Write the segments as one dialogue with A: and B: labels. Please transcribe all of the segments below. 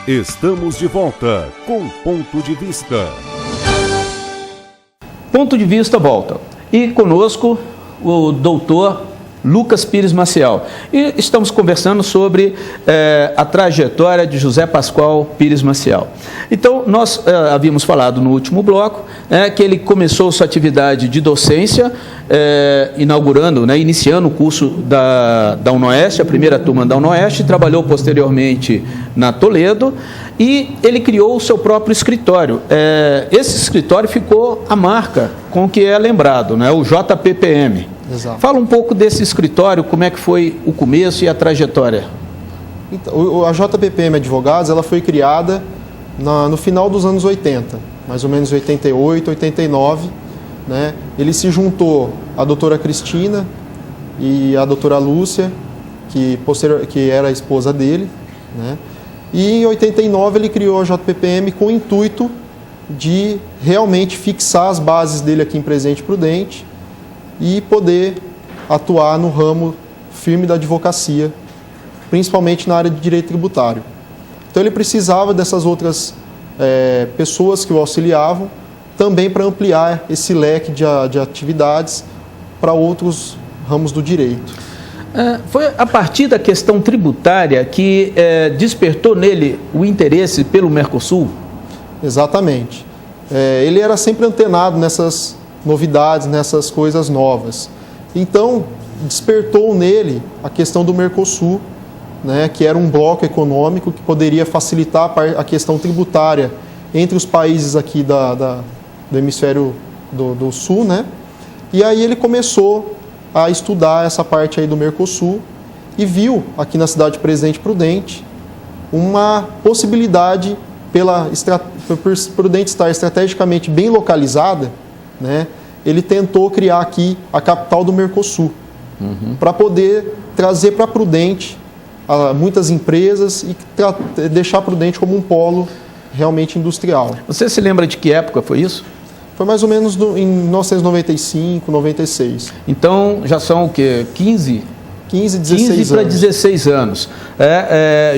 A: Estamos de volta com Ponto de Vista.
B: Ponto de Vista volta. E conosco o doutor Lucas Pires Maciel. E estamos conversando sobre a trajetória de José Pascoal Pires Maciel. Então, nós havíamos falado no último bloco que ele começou sua atividade de docência, iniciando o curso da UNOeste, a primeira turma da UNOeste, trabalhou posteriormente na Toledo e ele criou o seu próprio escritório. Esse escritório ficou a marca com que é lembrado, o JPPM.
C: Exato.
B: Fala um pouco desse escritório, como é que foi o começo e a trajetória.
C: Então, a JPPM Advogados ela foi criada no final dos anos 80, mais ou menos 88, 89. Ele se juntou a doutora Cristina e a doutora Lúcia, que era a esposa dele. E em 89 ele criou a JPPM com o intuito de realmente fixar as bases dele aqui em Presidente Prudente e poder atuar no ramo firme da advocacia, principalmente na área de direito tributário. Então ele precisava dessas outras pessoas que o auxiliavam, também para ampliar esse leque de atividades para outros ramos do direito.
B: Foi a partir da questão tributária que despertou nele o interesse pelo Mercosul?
C: Exatamente. Ele era sempre antenado nessas novidades, nessas coisas novas. Então, despertou nele a questão do Mercosul, que era um bloco econômico que poderia facilitar a questão tributária entre os países aqui do hemisfério do sul, E aí ele começou a estudar essa parte aí do Mercosul e viu aqui na cidade de Presidente Prudente uma possibilidade, por Prudente estar estrategicamente bem localizada, ele tentou criar aqui a capital do Mercosul, para poder trazer para Prudente muitas empresas e deixar Prudente como um polo realmente industrial.
B: Você se lembra de que época foi isso?
C: Foi mais ou menos em 1995, 96.
B: Então já são o quê? 15 para 16 anos.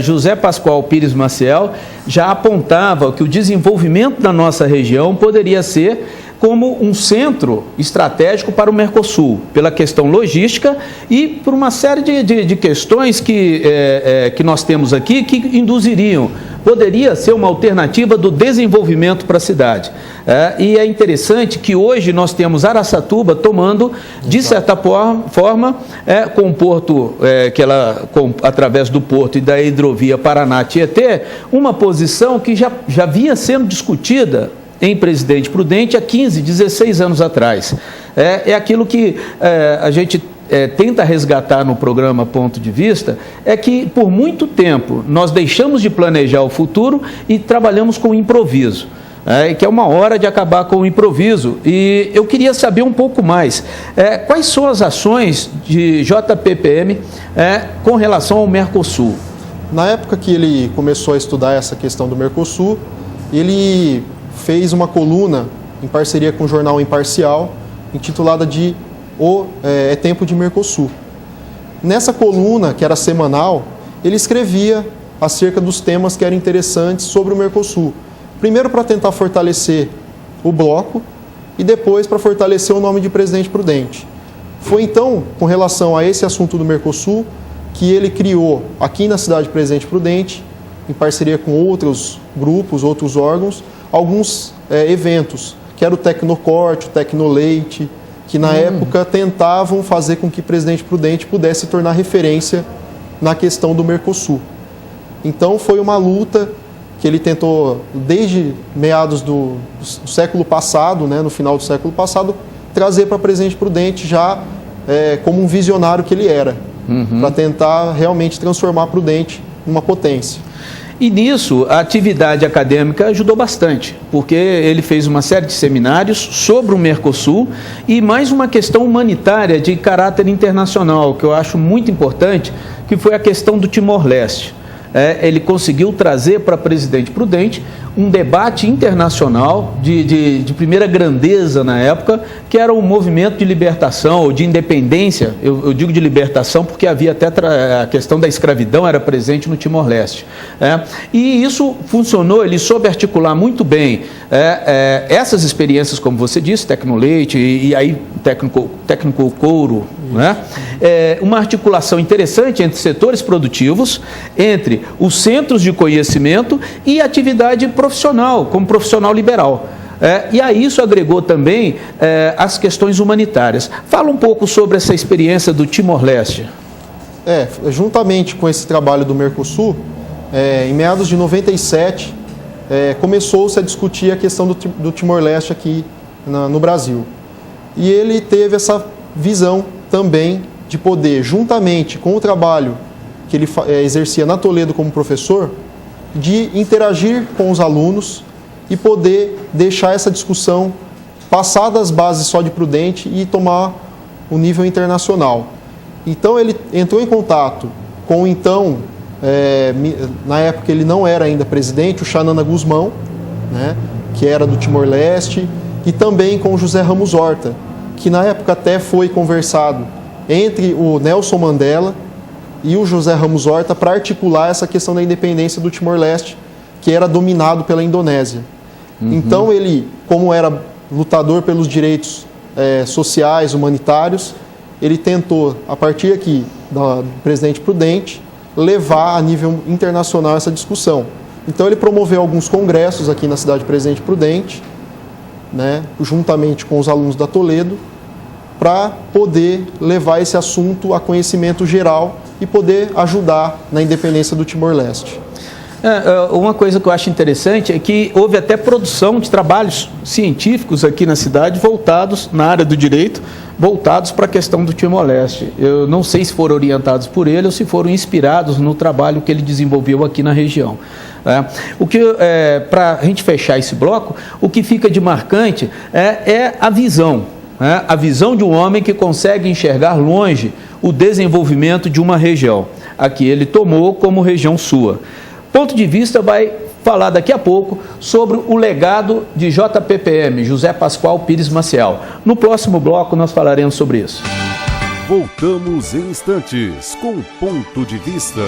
B: José Pascoal Pires Maciel já apontava que o desenvolvimento da nossa região poderia ser como um centro estratégico para o Mercosul, pela questão logística e por uma série de questões que nós temos aqui que poderia ser uma alternativa do desenvolvimento para a cidade. E é interessante que hoje nós temos Araçatuba tomando, de certa forma, com o porto, através do porto e da hidrovia Paraná-Tietê, uma posição que já vinha sendo discutida em Presidente Prudente há 15, 16 anos atrás. É aquilo que a gente tenta resgatar no programa Ponto de Vista, é que por muito tempo nós deixamos de planejar o futuro e trabalhamos com improviso. Que é uma hora de acabar com o improviso. E eu queria saber um pouco mais. Quais são as ações de JPPM com relação ao Mercosul?
C: Na época que ele começou a estudar essa questão do Mercosul, ele fez uma coluna em parceria com o jornal Imparcial, intitulada de É Tempo de Mercosul. Nessa coluna, que era semanal, ele escrevia acerca dos temas que eram interessantes sobre o Mercosul. Primeiro para tentar fortalecer o bloco e depois para fortalecer o nome de Presidente Prudente. Foi então, com relação a esse assunto do Mercosul, que ele criou aqui na cidade de Presidente Prudente, em parceria com outros grupos, outros órgãos, alguns eventos, que era o Tecnocorte, o Tecnoleite, que na época tentavam fazer com que Presidente Prudente pudesse se tornar referência na questão do Mercosul. Então foi uma luta que ele tentou, desde meados do século passado, no final do século passado, trazer para Presidente Prudente já como um visionário que ele era, para tentar realmente transformar Prudente numa potência.
B: E nisso, a atividade acadêmica ajudou bastante, porque ele fez uma série de seminários sobre o Mercosul e mais uma questão humanitária de caráter internacional, que eu acho muito importante, que foi a questão do Timor-Leste. ele conseguiu trazer para Presidente Prudente um debate internacional de primeira grandeza na época, que era um movimento de libertação ou de independência. Eu digo de libertação porque havia até a questão da escravidão era presente no Timor-Leste. E isso funcionou, ele soube articular muito bem essas experiências, como você disse, Tecnoleite e aí técnico couro, né? Uma articulação interessante entre setores produtivos, entre os centros de conhecimento e atividade profissional, como profissional liberal. E a isso agregou também as questões humanitárias. Fala um pouco sobre essa experiência do Timor-Leste.
C: Juntamente com esse trabalho do Mercosul, em meados de 97, começou-se a discutir a questão do Timor-Leste aqui no Brasil. E ele teve essa visão também de poder, juntamente com o trabalho que ele exercia na Toledo como professor, de interagir com os alunos e poder deixar essa discussão passar das bases só de Prudente e tomar o nível internacional. Então ele entrou em contato com na época ele não era ainda presidente, o Xanana Guzmão, né, que era do Timor-Leste, e também com o José Ramos Horta, que na época até foi conversado entre o Nelson Mandela e o José Ramos Horta para articular essa questão da independência do Timor-Leste, que era dominado pela Indonésia. Então ele, como era lutador pelos direitos sociais, humanitários, ele tentou, a partir aqui do Presidente Prudente, levar a nível internacional essa discussão. Então ele promoveu alguns congressos aqui na cidade de Presidente Prudente, né, juntamente com os alunos da Toledo, para poder levar esse assunto a conhecimento geral e poder ajudar na independência do Timor-Leste.
B: Uma coisa que eu acho interessante é que houve até produção de trabalhos científicos aqui na cidade voltados, na área do direito, voltados para a questão do Timor-Leste. Eu não sei se foram orientados por ele ou se foram inspirados no trabalho que ele desenvolveu aqui na região. Para a gente fechar esse bloco, o que fica de marcante é a visão. A visão de um homem que consegue enxergar longe o desenvolvimento de uma região. Aqui ele tomou como região sua. Ponto de Vista vai falar daqui a pouco sobre o legado de JPPM, José Pascoal Pires Maciel. No próximo bloco nós falaremos sobre isso.
A: Voltamos em instantes com Ponto de Vista.